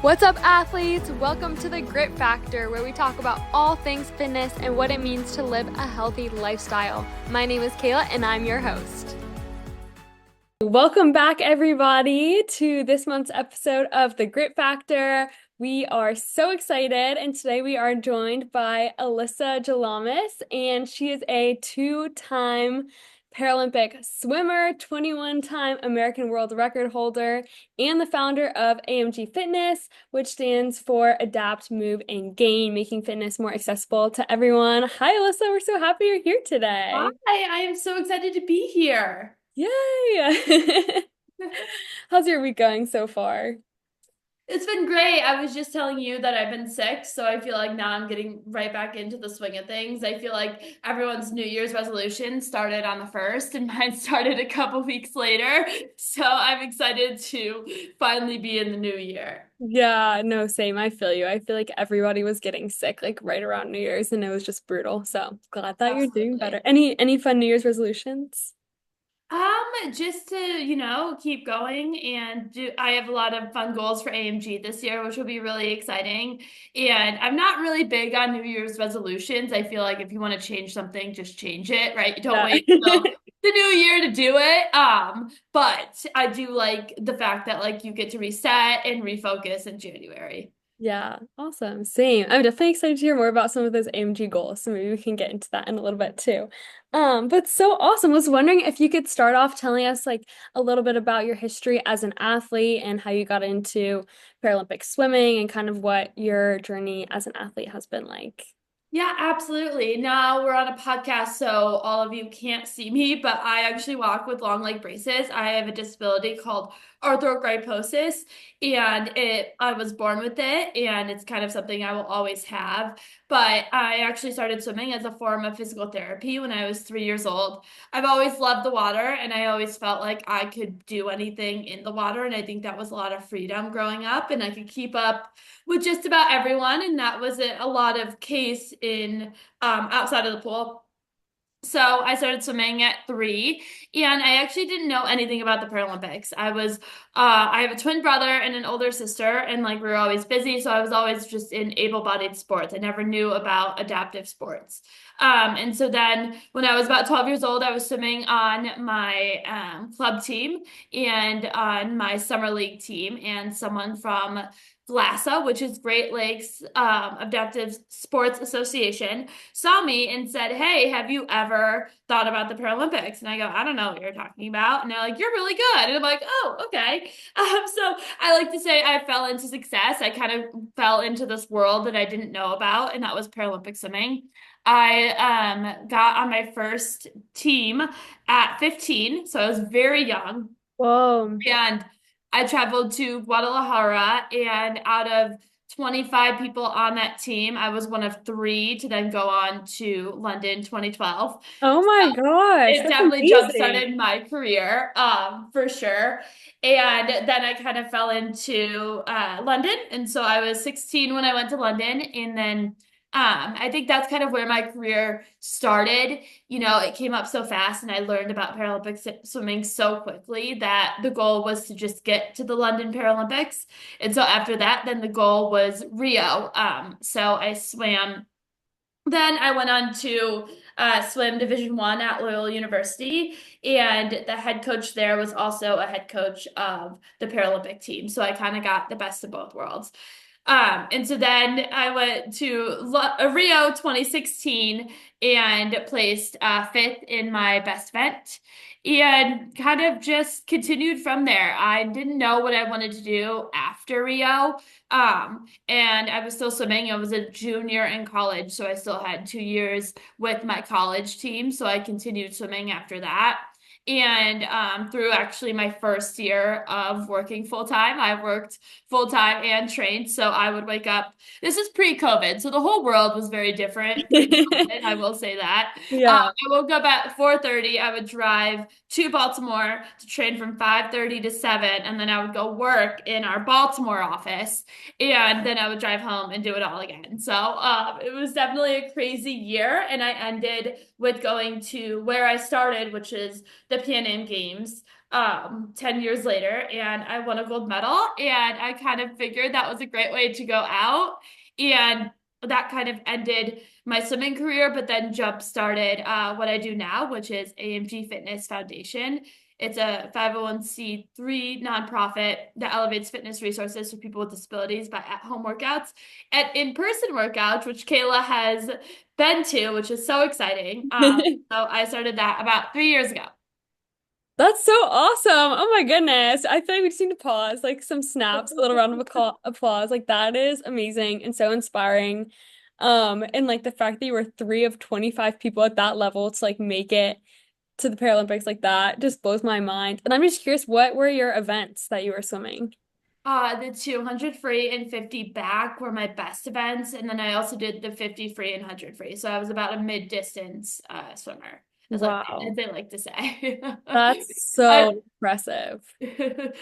What's up, athletes? Welcome to the Grit Factor, where we talk about all things fitness and what it means to live a healthy lifestyle. My name is Kayla, and I'm your host. Welcome back, everybody, to this month's episode of the Grit Factor. We are so excited, and today we are joined by Alyssa Gialamas, and she is a two-time Paralympic swimmer, 21-time American world record holder, and the founder of AMG Fitness, which stands for Adapt, Move, and Gain, making fitness more accessible to everyone. Hi, Alyssa. We're so happy you're here today. Hi, I am so excited to be here. Yay! How's your week going so far? It's been great. I was just telling you that I've been sick, so I feel like now I'm getting right back into the swing of things. I feel like everyone's New Year's resolution started on the 1st, and mine started a couple weeks later. So I'm excited to finally be in the new year. Yeah, no, same. I feel you. I feel like everybody was getting sick like right around New Year's, and it was just brutal. So glad that you're doing better. Absolutely. Any fun New Year's resolutions? Just to, keep going and I have a lot of fun goals for AMG this year, which will be really exciting. And I'm not really big on New Year's resolutions. I feel like if you want to change something, just change it, right? You don't Yeah. wait till the new year to do it. But I do like the fact that like you get to reset and refocus in January. Yeah, awesome. Same. I'm definitely excited to hear more about some of those AMG goals, so maybe we can get into that in a little bit too. But so awesome. Was wondering if you could start off telling us like a little bit about your history as an athlete and how you got into Paralympic swimming and kind of what your journey as an athlete has been like. Yeah, absolutely. Now we're on a podcast, so all of you can't see me, but I actually walk with long leg braces. I have a disability called arthrogryposis, and I was born with it, and it's kind of something I will always have. But I actually started swimming as a form of physical therapy when I was 3 years old. I've always loved the water, and I always felt like I could do anything in the water, and I think that was a lot of freedom growing up, and I could keep up with just about everyone, and that was a lot of case in outside of the pool. So I started swimming at 3, and I actually didn't know anything about the Paralympics. I have a twin brother and an older sister, and like we were always busy, so I was always just in able-bodied sports. I never knew about adaptive sports. And so then when I was about 12 years old, I was swimming on my club team and on my summer league team, and someone from GLASA, which is Great Lakes Adaptive Sports Association, saw me and said, "Hey, have you ever thought about the Paralympics?" And I go, "I don't know what you're talking about." And they're like, "You're really good." And I'm like, "Oh, okay." So I like to say I fell into success. I kind of fell into this world that I didn't know about, and that was Paralympic swimming. I got on my first team at 15, so I was very young. Whoa. And I traveled to Guadalajara, and out of 25 people on that team, I was one of 3 to then go on to London 2012. Oh my gosh, It that's definitely jump amazing. started my career, for sure. And then I kind of fell into London. And so I was 16 when I went to London. And then I think that's kind of where my career started. It came up so fast, and I learned about Paralympic swimming so quickly that the goal was to just get to the London Paralympics. And so after that, then the goal was Rio. So I swam. Then I went on to swim Division 1 at Loyola University, and the head coach there was also a head coach of the Paralympic team. So I kind of got the best of both worlds. And so then I went to Rio 2016 and placed 5th in my best event and kind of just continued from there. I didn't know what I wanted to do after Rio. And I was still swimming. I was a junior in college, so I still had 2 years with my college team. So I continued swimming after that. And through actually my first year of working full time, I worked full time and trained. So I would wake up. This is pre-COVID, so the whole world was very different pre-COVID. I will say that. Yeah. I woke up at 4:30. I would drive to Baltimore to train from 5:30 to 7, and then I would go work in our Baltimore office, and then I would drive home and do it all again. So it was definitely a crazy year, and I ended with going to where I started, which is the Pan Am Games 10 years later, and I won a gold medal, and I kind of figured that was a great way to go out, and that kind of ended my swimming career, but then jump started what I do now, which is AMG Fitness Foundation. It's a 501c3 nonprofit that elevates fitness resources for people with disabilities by at-home workouts and in-person workouts, which Kayla has been to, which is so exciting. So I started that about 3 years ago. That's so awesome. Oh my goodness. I feel like we just need to pause, like some snaps, a little round of applause. Like that is amazing and so inspiring. And like the fact that you were three of 25 people at that level to like make it to the Paralympics like that just blows my mind. And I'm just curious, what were your events that you were swimming? The 200 free and 50 back were my best events. And then I also did the 50 free and 100 free. So I was about a mid-distance swimmer, as Wow. they like to say. That's I so impressive.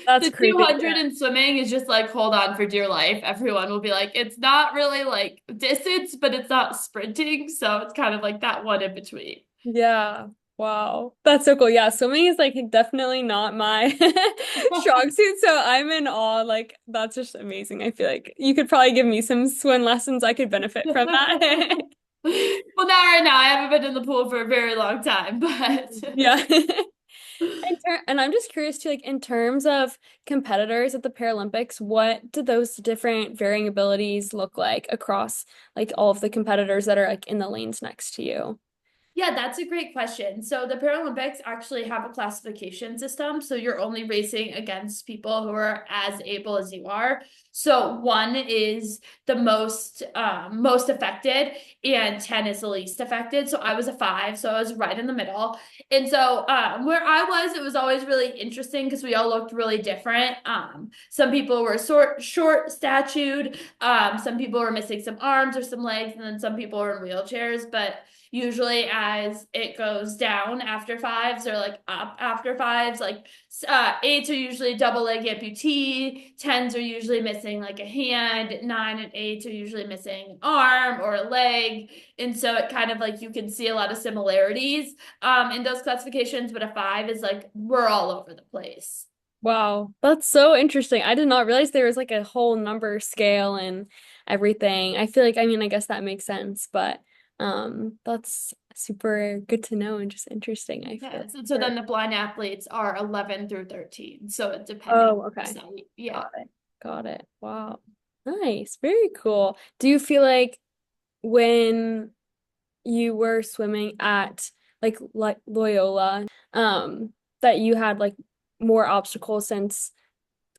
That's The crazy to 200 hear. in swimming is just like hold on for dear life. Everyone will be like, it's not really like distance, but it's not sprinting. So it's kind of like that one in between. Yeah. Wow. That's so cool. Yeah, swimming is like definitely not my strong suit, so I'm in awe. Like that's just amazing. I feel like you could probably give me some swim lessons. I could benefit from that. Well, not right now. I haven't been in the pool for a very long time, but Yeah. And I'm just curious too, like in terms of competitors at the Paralympics, what do those different varying abilities look like across like all of the competitors that are like in the lanes next to you? yeah, that's a great question. So the Paralympics actually have a classification system. So you're only racing against people who are as able as you are. So one is the most affected, and 10 is the least affected. So I was a five, so I was right in the middle. And so where I was, it was always really interesting because we all looked really different. Some people were short statued, some people were missing some arms or some legs, and then some people were in wheelchairs. But usually as it goes down after fives or like up after fives, like eights are usually double leg amputee, tens are usually missing like a hand, nine and eights are usually missing an arm or a leg. And so it kind of like you can see a lot of similarities in those classifications, but a five is like we're all over the place. Wow, that's so interesting. I did not realize there was like a whole number scale and everything. I feel like, I mean, I guess that makes sense, but that's super good to know and just interesting, I feel Yeah, like. so then the blind athletes are 11 through 13. So it depending Oh, on the okay. site. Yeah. Got it. Got it. Wow. Nice. Very cool. Do you feel like when you were swimming at like Loyola, that you had like more obstacles since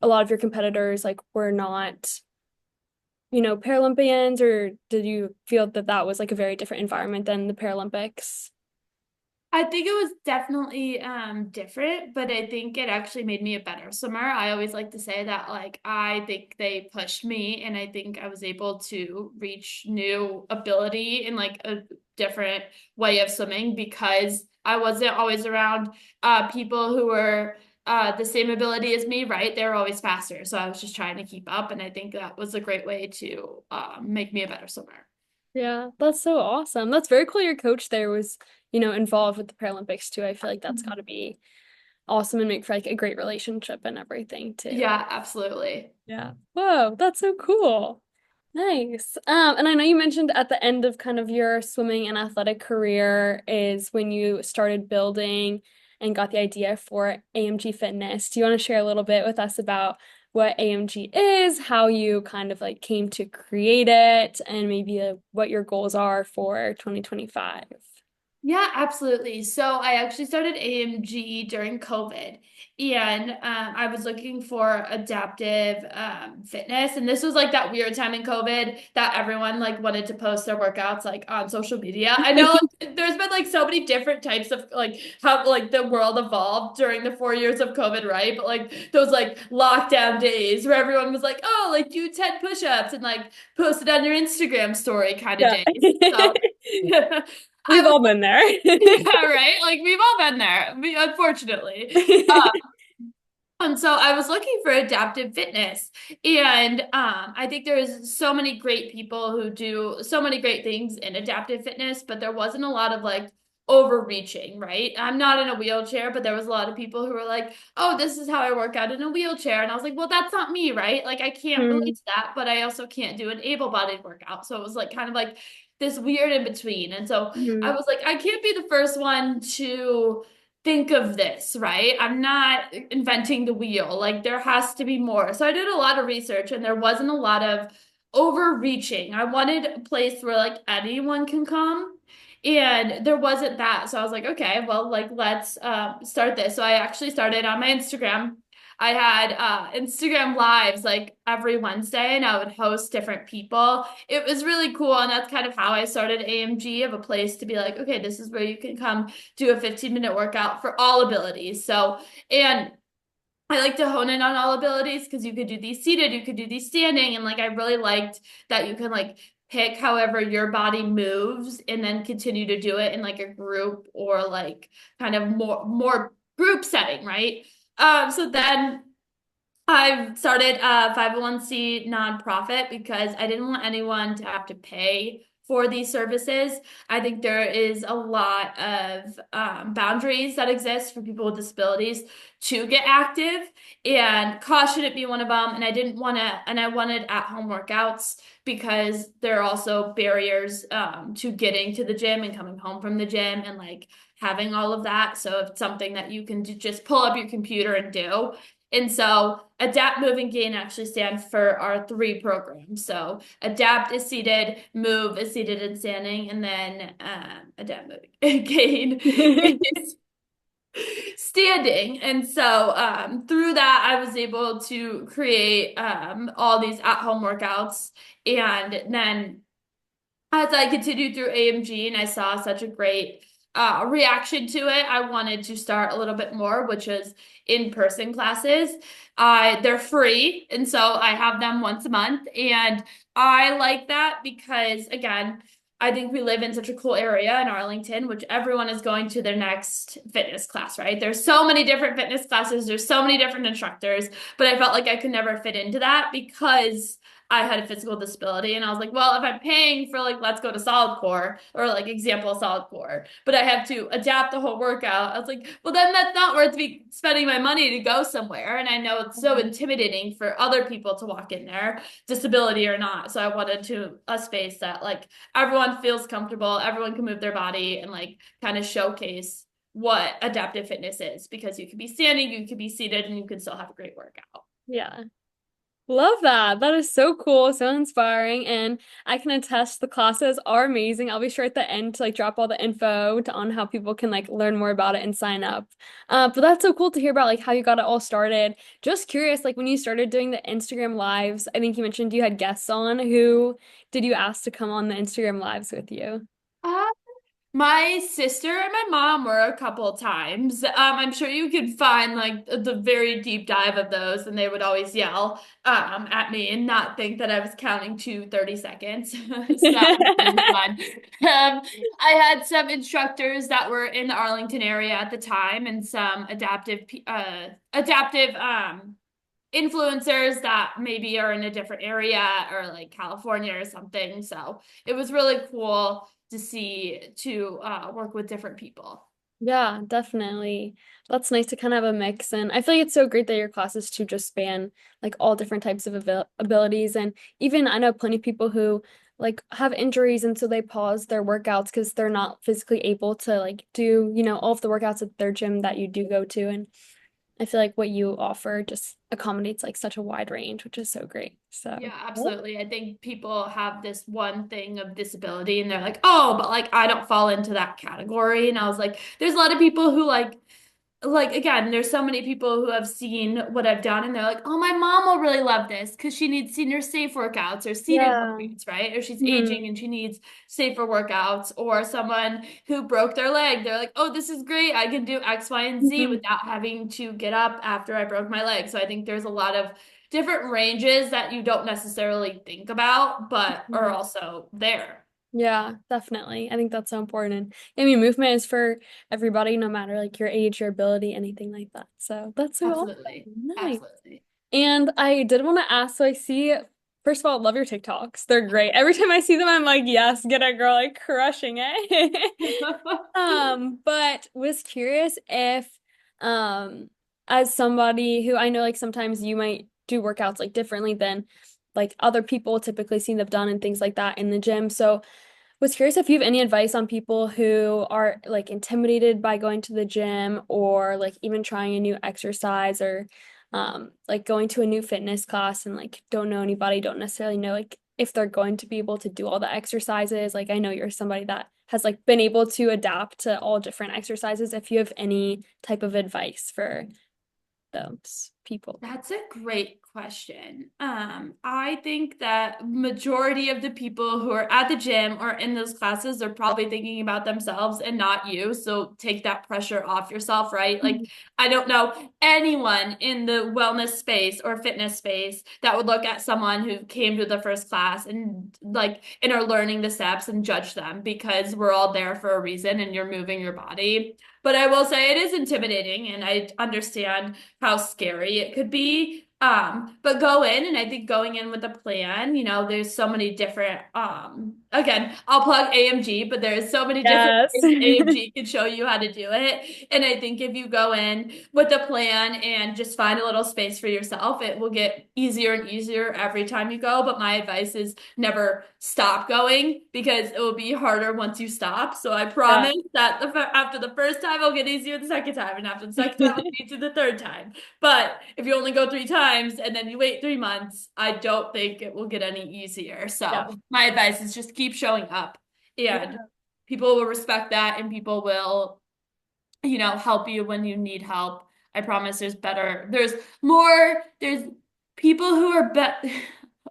a lot of your competitors like were not, Paralympians, or did you feel that that was like a very different environment than the Paralympics? I think it was definitely different, but I think it actually made me a better swimmer. I always like to say that like I think they pushed me and I think I was able to reach new ability in like a different way of swimming because I wasn't always around people who were the same ability as me, right? They were always faster. So I was just trying to keep up and I think that was a great way to make me a better swimmer. Yeah, that's so awesome. That's very cool your coach there was, involved with the Paralympics too. I feel like that's got to be awesome and make for like a great relationship and everything too. Yeah, absolutely. Yeah. Whoa, that's so cool. Nice. And I know you mentioned at the end of kind of your swimming and athletic career is when you started building and got the idea for AMG Fitness. Do you want to share a little bit with us about what AMG is, how you kind of like came to create it, and maybe what your goals are for 2025? Yeah, absolutely. So I actually started AMG during COVID, and I was looking for adaptive fitness, and this was like that weird time in COVID that everyone like wanted to post their workouts like on social media. I know like, there's been like so many different types of like how like the world evolved during the 4 years of COVID, right? But like those like lockdown days where everyone was like, oh, like do 10 push-ups and like post it on your Instagram story kind of Yeah. days. So I We've was all been there. yeah, right. Like we've all been there, unfortunately. And so I was looking for adaptive fitness, and I think there's so many great people who do so many great things in adaptive fitness, but there wasn't a lot of like overreaching, right? I'm not in a wheelchair, but there was a lot of people who were like, "Oh, this is how I work out in a wheelchair," and I was like, "Well, that's not me, right? Like I can't relate Mhm. to that, but I also can't do an able-bodied workout." So it was like kind of like this weird in between, and so I Mhm. was like, I can't be the first one to think of this, right? I'm not inventing the wheel. Like there has to be more. So I did a lot of research and there wasn't a lot of overreaching. I wanted a place where like anyone can come. And there wasn't that. So I was like, okay, well, like let's start this. So I actually started on my Instagram. I had Instagram lives like every Wednesday and I would host different people. It was really cool. And that's kind of how I started AMG, of a place to be like, okay, this is where you can come do a 15-minute workout for all abilities. So, and I like to hone in on all abilities because you could do these seated, you could do these standing, and like I really liked that you can like pick however your body moves and then continue to do it in like a group or like kind of more group setting, right? So then I've started a 501c nonprofit because I didn't want anyone to have to pay for these services. I think there is a lot of boundaries that exist for people with disabilities to get active, and cost shouldn't be one of them. And I didn't want to, and I wanted at-home workouts because there are also barriers to getting to the gym and coming home from the gym and like having all of that. So it's something that you can just pull up your computer and do. And so Adapt, Move, and Gain actually stand for our three programs. So Adapt is seated, Move is seated and standing, and then Adapt, Move, and Gain is standing. And so through that, I was able to create all these at-home workouts. And then as I continued through AMG and I saw such a great reaction to it, I wanted to start a little bit more, which is in-person classes. They're free, and so I have them once a month, and I like that because, again, I think we live in such a cool area in Arlington, which everyone is going to their next fitness class, right? There's so many different fitness classes, there's so many different instructors, but I felt like I could never fit into that because I had a physical disability, and I was like, well, if I'm paying for like let's go to solid core or like example solid core, but I have to adapt the whole workout, I was like, well, then that's not worth me spending my money to go somewhere. And I know it's so intimidating for other people to walk in there, disability or not. So I wanted to a space that like everyone feels comfortable, everyone can move their body and like kind of showcase what adaptive fitness is, because you could be standing, you could be seated, and you can still have a great workout. Yeah. Love that. That is so cool, so inspiring, and I can attest the classes are amazing. I'll be sure at the end to like drop all the info on how people can like learn more about it and sign up. But that's so cool to hear about like how you got it all started. Just curious, like when you started doing the Instagram lives, I think you mentioned you had guests on. Who did you ask to come on the Instagram lives with you? Uh, My sister and my mom were a couple times. I'm sure you could find like the very deep dive of those, and they would always yell at me and not think that I was counting to 30 seconds. So that was kind of fun. I had some instructors that were in the Arlington area at the time, and some adaptive influencers that maybe are in a different area or like California or something. So it was really cool to see to work with different people. Yeah, definitely. That's nice to kind of have a mix. And I feel like it's so great that your classes too just span like all different types of abilities. And even I know plenty of people who like have injuries and so they pause their workouts because they're not physically able to like do, all of the workouts at their gym that you do go to. I feel like what you offer just accommodates like such a wide range, which is so great. So, Yeah, absolutely. I think people have this one thing of disability and they're like, oh, but like I don't fall into that category. And I was like, there's a lot of people who like again, there's so many people who have seen what I've done and they're like, oh, my mom will really love this because she needs senior safe workouts or seated yeah. workouts, right? Or she's Mhm. aging and she needs safer workouts, or someone who broke their leg. They're like, oh, this is great. I can do X, Y, and Z Mhm. without having to get up after I broke my leg. So I think there's a lot of different ranges that you don't necessarily think about, but are Mhm. also there. Yeah, definitely. I think that's so important. I mean, movement is for everybody, no matter like your age, your ability, anything like that. So that's so Absolutely. awesome. Nice. Absolutely. And I did want to ask, so I see, first of all, love your TikToks. They're great. Every time I see them, I'm like, yes, get a girl, like crushing it. But was curious if, um, as somebody who I know like sometimes you might do workouts like differently than like other people typically see them done and things like that in the gym. So was curious if you have any advice on people who are like intimidated by going to the gym or like even trying a new exercise or like going to a new fitness class and like don't know anybody, don't necessarily know like if they're going to be able to do all the exercises. Like I know you're somebody that has like been able to adapt to all different exercises. If you have any type of advice for those people. That's a great question. I think that majority of the people who are at the gym or in those classes are probably thinking about themselves and not you. So take that pressure off yourself, right? Like, Mhm. I don't know anyone in the wellness space or fitness space that would look at someone who came to the first class and and are learning the steps and judge them, because we're all there for a reason and you're moving your body. But I will say it is intimidating, and I understand how scary it could be. But go in, and I think going in with a plan, there's so many different, again, I'll plug AMG, but there's so many different Yes. ways AMG can show you how to do it. And I think if you go in with a plan and just find a little space for yourself, it will get easier and easier every time you go. But my advice is never stop going, because it will be harder once you stop. So I Yeah. promise that after the first time, it'll get easier the second time, and after the second time, it'll get easier the third time. But if you only go 3 times and then you wait 3 months, I don't think it will get any easier. So Yeah. my advice is just keep showing up, and Yeah. people will respect that, and people will, help you when you need help. I promise there's people who are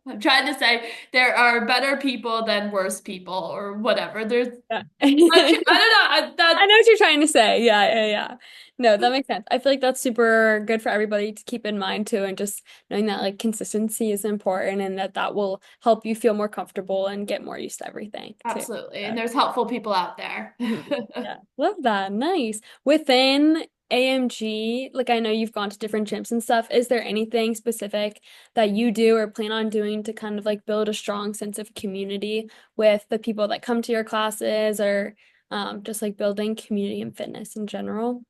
I'm trying to say there are better people than worse people, or whatever. Yeah. I don't know. I know what you're trying to say. Yeah, yeah, yeah. No, that makes sense. I feel like that's super good for everybody to keep in mind too, and just knowing that like consistency is important and that that will help you feel more comfortable and get more used to everything too. Absolutely. And So, there's helpful people out there. mhm. Yeah, love that. Nice. Within AMG, like I know you've gone to different gyms and stuff. Is there anything specific that you do or plan on doing to kind of like build a strong sense of community with the people that come to your classes or just like building community and fitness in general?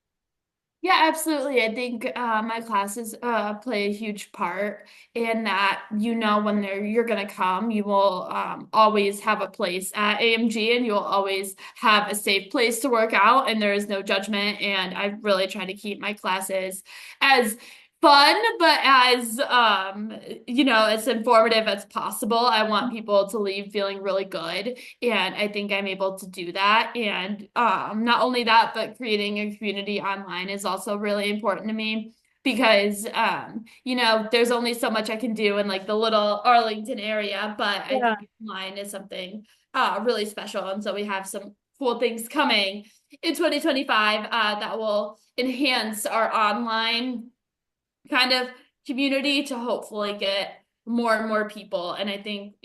Yeah, absolutely. I think my classes play a huge part in that, when you're gonna come, you will always have a place at AMG, and you'll always have a safe place to work out, and there is no judgment. And I really try to keep my classes as fun, but as as informative as possible. I want people to leave feeling really good, and I think I'm able to do that. And not only that, but creating a community online is also really important to me, because there's only so much I can do in like the little Arlington area, but I Yeah. think online is something really special. And so we have some cool things coming in 2025 that will enhance our online kind of community to hopefully get more and more people. And I think,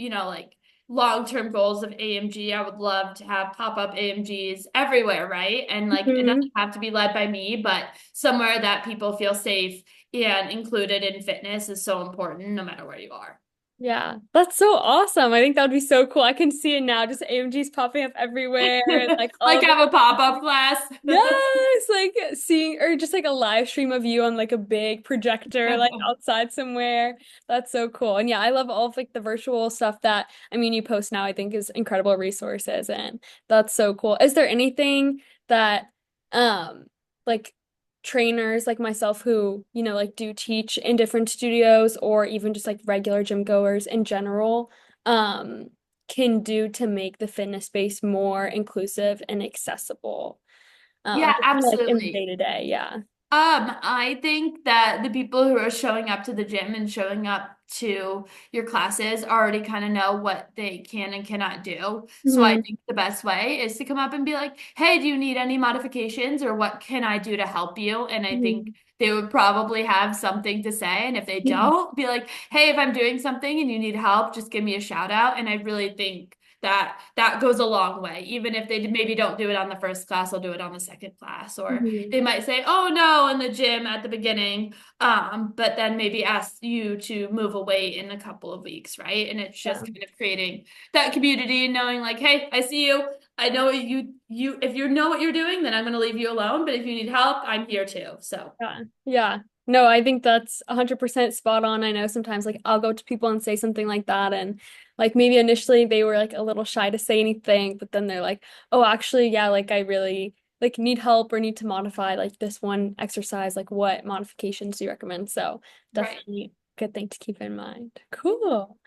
long-term goals of AMG, I would love to have pop-up AMGs everywhere, right? And like it doesn't Mhm. have to be led by me, but somewhere that people feel safe and included in fitness is so important no matter where you are. Yeah, that's so awesome. I think that would be so cool. I can see it now, just AMGs popping up everywhere and like all Like the have a pop-up class. yes, like seeing or just like a live stream of you on like a big projector like outside somewhere. That's so cool. And yeah, I love all of like the virtual stuff that I mean you post now I think is incredible resources and that's so cool. Is there anything that um like trainers like myself who, like do teach in different studios or even just like regular gym goers in general, um, can do to make the fitness space more inclusive and accessible. Yeah, Just kind of like in the absolutely. day to day, yeah. I think that the people who are showing up to the gym and showing up to your classes already kind of know what they can and cannot do. So I Hmm. think the best way is to come up and be like, "Hey, do you need any modifications or what can I do to help you?" And I think Hmm. they would probably have something to say. And if they Yeah. don't, be like, "Hey, if I'm doing something and you need help, just give me a shout out." And I really think that goes a long way. Even if they maybe don't do it on the first class, they'll do it on the second class, or Hmm. they might say, "Oh no," in the gym at the beginning, but then maybe ask you to move away in a couple of weeks, right? And it's Yeah. just kind of creating that community and knowing like, "Hey, I see you. I know you if you know what you're doing, then I'm going to leave you alone, but if you need help, I'm here too." So, Yeah. Yeah. No, I think that's 100% spot on. I know sometimes like I'll go to people and say something like that and like maybe initially they were like a little shy to say anything, but then they're like, "Oh, actually, yeah, like I really like need help or need to modify like this one exercise. Like what modifications do you recommend?" So, right. definitely good thing to keep in mind. Cool.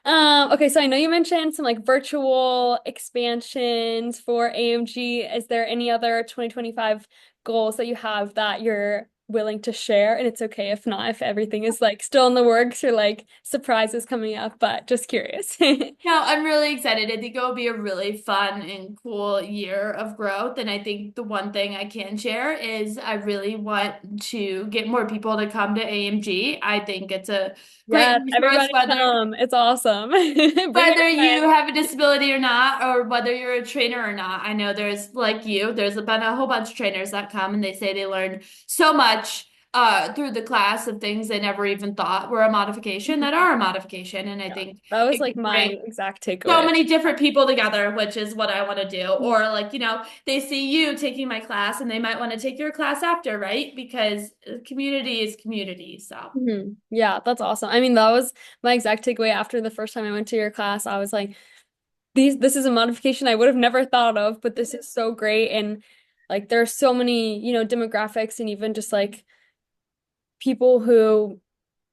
Okay, so I know you mentioned some like virtual expansions for AMG. Is there any other 2025 goals that you have that you're willing to share? And it's okay if not, if everything is like still in the works or like surprises coming up, but just curious. No, I'm really excited. I think it will be a really fun and cool year of growth. And I think the one thing I can share is I really want to get more people to come to AMG. I think it's a great Yes, resource, everybody whether come. It's awesome. Bring your whether you friends. have a disability or not, or whether you're a trainer or not. I know there's like you, there's been a whole bunch of trainers that come and they say they learned so much through the class of things they never even thought were a modification that are a modification. And I Yeah, think that was it like can my bring exact so takeaway. many different people together, which is what I want to do. Or like, they see you taking my class and they might want to take your class after, right? Because community is community. So, Yeah, that's awesome. I mean, that was my exact takeaway after the first time I went to your class. I was like, this is a modification I would have never thought of, but this is so great. And like there are so many, demographics and even just like people who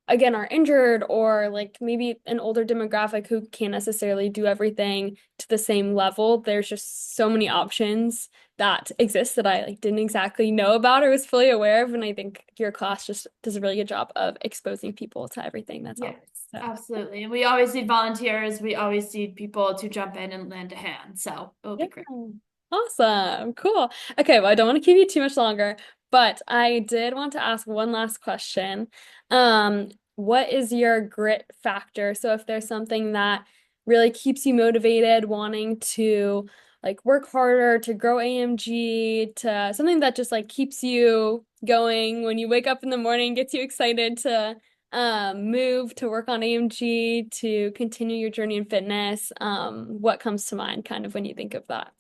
again are injured or like maybe an older demographic who can't necessarily do everything to the same level. There's just so many options that exist that I like didn't exactly know about or was fully aware of. And I think your class just does a really good job of exposing people to everything that's out yes, there. So absolutely. And we always need volunteers. We always need people to jump in and lend a hand. So, it will yeah. be great. Awesome. Cool. Okay, well, I don't want to keep you too much longer, but I did want to ask one last question. What is your grit factor? So if there's something that really keeps you motivated, wanting to like work harder, to grow AMG, to something that just like keeps you going when you wake up in the morning, gets you excited to move to work on AMG, to continue your journey in fitness, what comes to mind kind of when you think of that?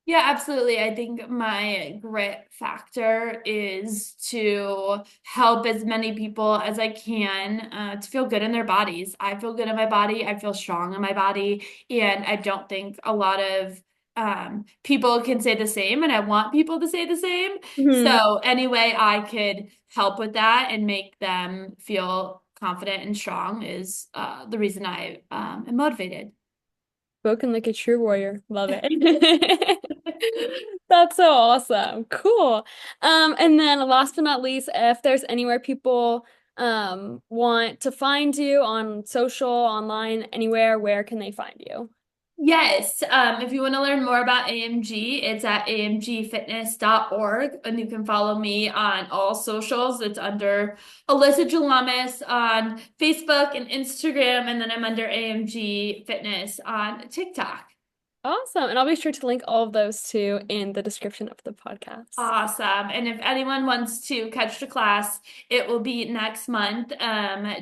Yeah, absolutely. I think my grit factor is to help as many people as I can to feel good in their bodies. I feel good in my body. I feel strong in my body. And I don't think a lot of people can say the same. And I want people to say the same. Mhm. So, any way I could help with that and make them feel confident and strong is the reason I am motivated. Spoken like a true warrior. Love it. That's so awesome. Cool. And then last but not least, if there's anywhere people want to find you on social, online, anywhere, where can they find you? Yes, if you want to learn more about AMG, it's at amgfitness.org, and you can follow me on all socials. It's under Alyssa Gialamas on Facebook and Instagram, and then I'm under AMG Fitness on TikTok. Awesome. And I'll be sure to link all of those too in the description of the podcast. Awesome. And if anyone wants to catch the class, it will be next month,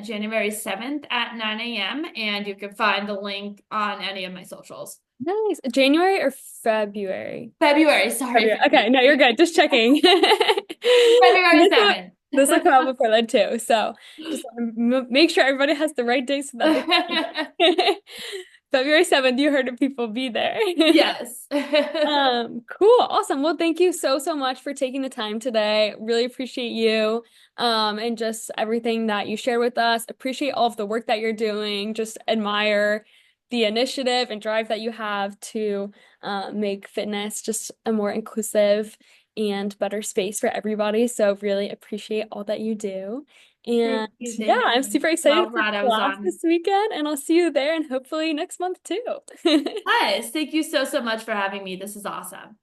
January 7th at 9 a.m. And you can find the link on any of my socials. Nice. January or February? February, sorry, February. Okay, no, you're good. Just checking. February This will 7th. this will come out before that too. So just make sure everybody has the right day so that they can. February 7th, you heard of people, be there. Yes. Cool. Awesome. Well, thank you so, so much for taking the time today. Really appreciate you, and just everything that you share with us. Appreciate all of the work that you're doing. Just admire the initiative and drive that you have to make fitness just a more inclusive and better space for everybody. So really appreciate all that you do. And Thank you. yeah, Thank I'm you. super Well, excited for glad I was class on. this weekend, and I'll see you there and hopefully next month too. Yes, thank you so, so much for having me. This is awesome.